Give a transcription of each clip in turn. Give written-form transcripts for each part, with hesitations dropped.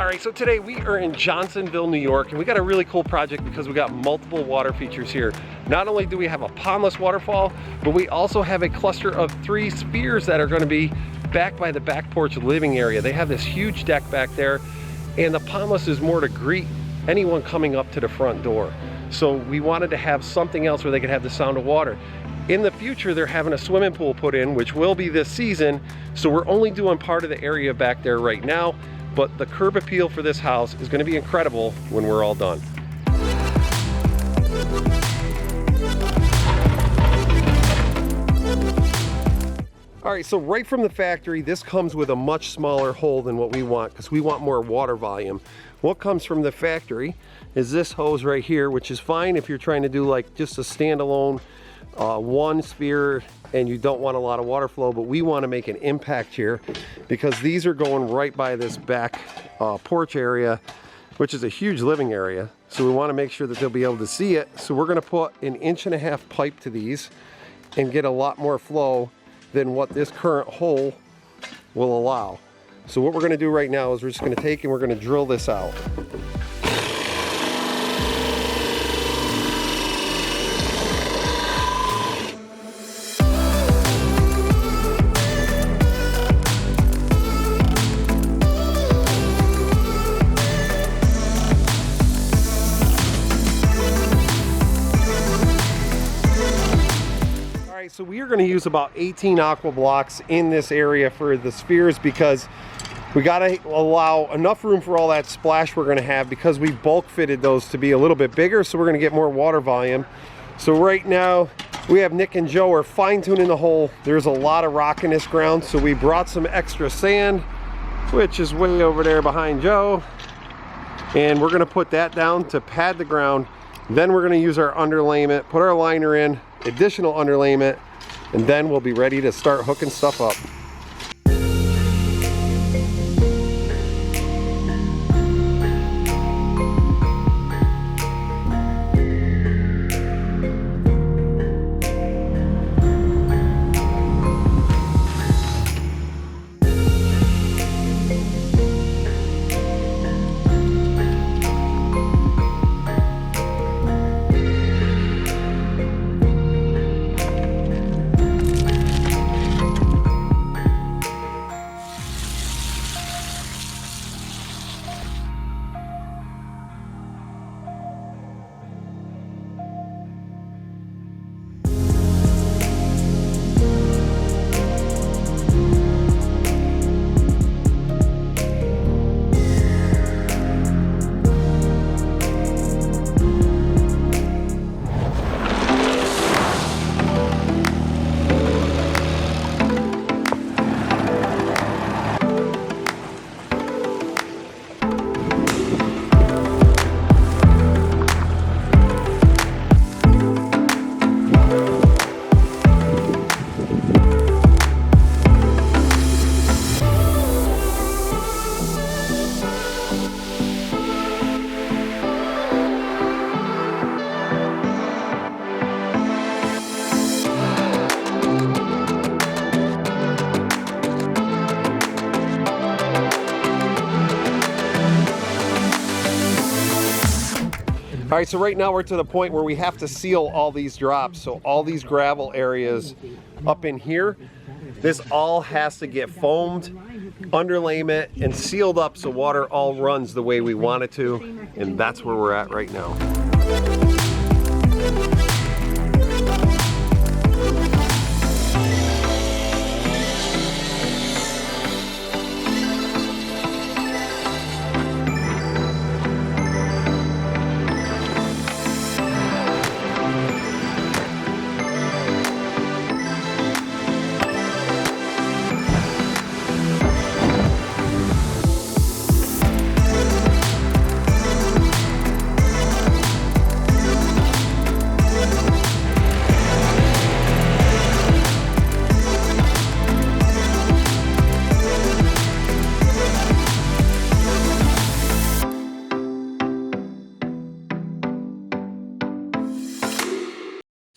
All right, so today we are in Johnsonville, New York, and we got a really cool project because we got multiple water features here. Not only do we have a pondless waterfall, but we also have a cluster of 3 spheres that are going to be back by the back porch living area. They have this huge deck back there, and the pondless is more to greet anyone coming up to the front door. So we wanted to have something else where they could have the sound of water. In the future, they're having a swimming pool put in, which will be this season. So we're only doing part of the area back there right now, but the curb appeal for this house is going to be incredible when we're all done. All right, so right from the factory, this comes with a much smaller hole than what we want because we want more water volume. What comes from the factory is this hose right here, which is fine if you're trying to do like just a standalone one sphere and you don't want a lot of water flow, but we want to make an impact here because these are going right by this back porch area, which is a huge living area. So we want to make sure that they'll be able to see it. So we're going to put an 1.5 inch pipe to these and get a lot more flow than what this current hole will allow. So what we're going to do right now is we're just going to take and we're going to drill this out. So we are going to use about 18 aqua blocks in this area for the spheres because we got to allow enough room for all that splash we're going to have because we bulk fitted those to be a little bit bigger, so we're going to get more water volume. So right now we have Nick and Joe are fine tuning the hole. There's a lot of rock in this ground, so we brought some extra sand, which is way over there behind Joe, and we're going to put that down to pad the ground. Then we're going to use our underlayment, put our liner in, additional underlayment, and then we'll be ready to start hooking stuff up. All right, so right now we're to the point where we have to seal all these drops. So all these gravel areas up in here, this all has to get foamed, underlayment, and sealed up so water all runs the way we want it to. And that's where we're at right now.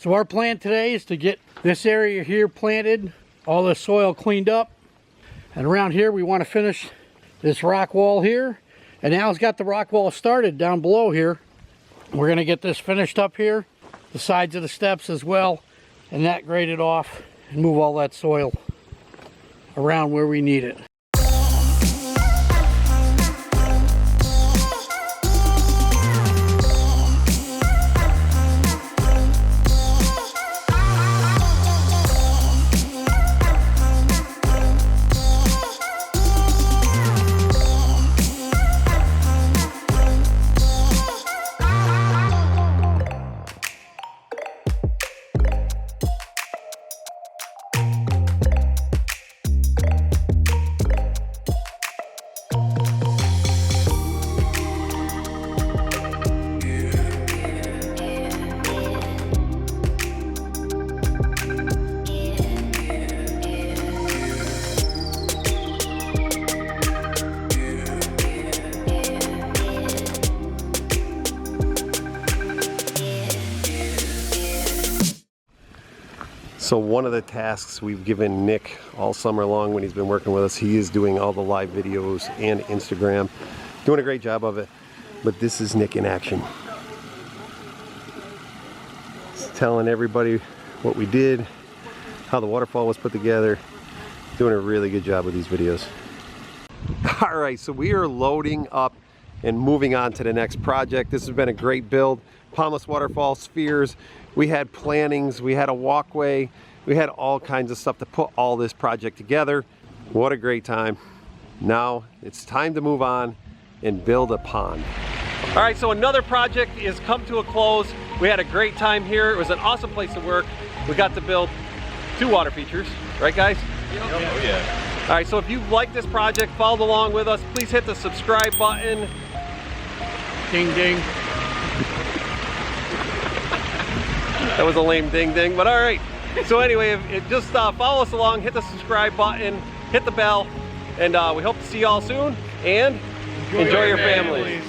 So our plan today is to get this area here planted, all the soil cleaned up, and around here we want to finish this rock wall here, And now it's got the rock wall started down below here. We're going to get this finished up here, the sides of the steps as well, and that graded off and move all that soil around where we need it. So one of the tasks we've given Nick all summer long when he's been working with us, he is doing all the live videos and Instagram. Doing a great job of it. But this is Nick in action. He's telling everybody what we did, how the waterfall was put together. Doing a really good job with these videos. All right, so we are loading up and moving on to the next project. This has been a great build. Pondless waterfall, spheres. We had plantings, we had a walkway, we had all kinds of stuff to put all this project together. What a great time. Now it's time to move on and build a pond. All right, so another project is come to a close. We had a great time here. It was an awesome place to work. We got to build 2 water features, right guys? Oh yeah. All right, so if you like this project, followed along with us, please hit the subscribe button. Ding, ding. That was a lame ding ding, but all right. So anyway, just follow us along, hit the subscribe button, hit the bell, and we hope to see you all soon, and enjoy your families.